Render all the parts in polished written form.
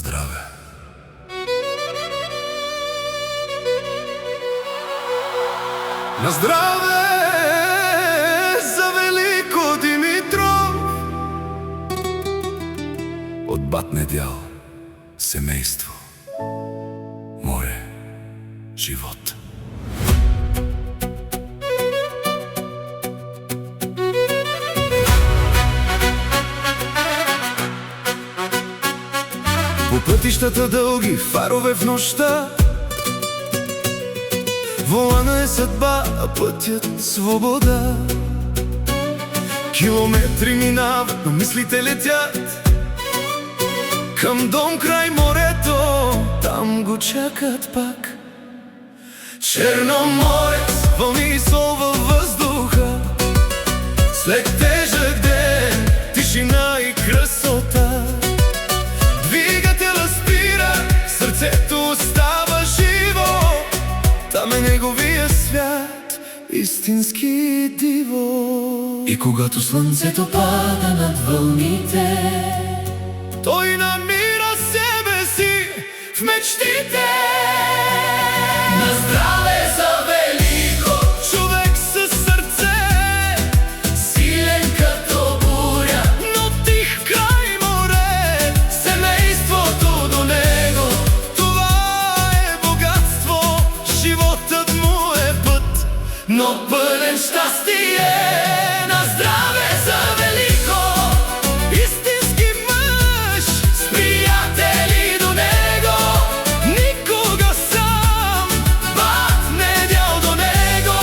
здраве. На здраве за Велико Димитров от бат Недял, семейство, мое живот. По пътищата дълги, фарове в нощта, волана е съдба, а пътят свобода. Километри минават, но мислите летят към дом край морето, там го чакат пак. Черноморец, вълни и сол във въздуха, след тежък ден, тишина и красота. Двигателя спира, сърцето остава живо, там е неговия свят, истински диво. И когато слънцето пада над вълните, той намира себе си в мечтите. на здраве за Велико, Човек със сърце, силен като буря, но тих край море. семейството до него. Това е богатство, животът му е път, Но пълен щастие, на здраве за Велико, истински мъж, с приятели до него, никога сам, бат Недял до него.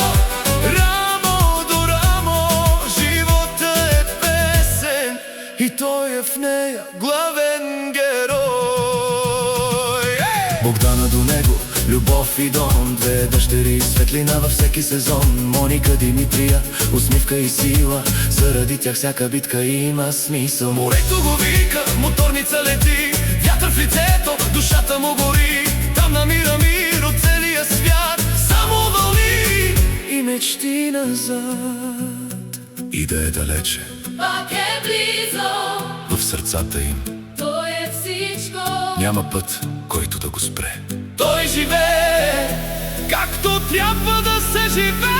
рамо до рамо. Живота е песен и той е в нея главен герой. Богдана до него, любов и дом, две дъщери, светлина във всеки сезон. Моника, Димитрия, усмивка и сила, заради тях всяка битка има смисъл. Морето го вика, моторница лети, вятър в лицето, душата му гори. Там намира мир от целия свят, само вълни и мечти назад. И да е далече, Пак е близо, в сърцата им той е всичко. няма път, който да го спре. Той живее, както трябва да се живее.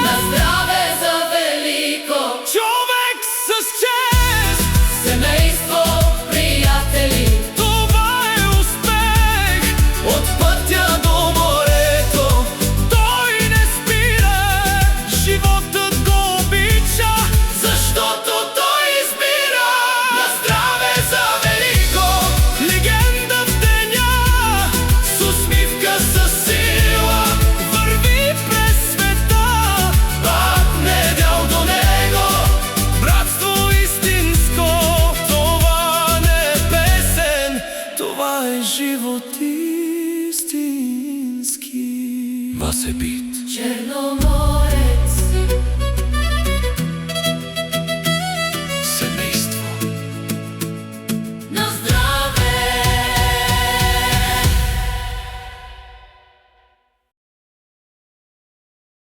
На здраве за Велико, Човек с чест, семейство, приятели, това е успех. От пътя до морето, Той не спира, животът го обича, защото той избира. на здраве за Велико. Легенда в деня, С усмивка, със сила, върви през света, бат Недял до него. братство истинско. Това не е песен, това е живот истински. Вас е бит. Черноморе.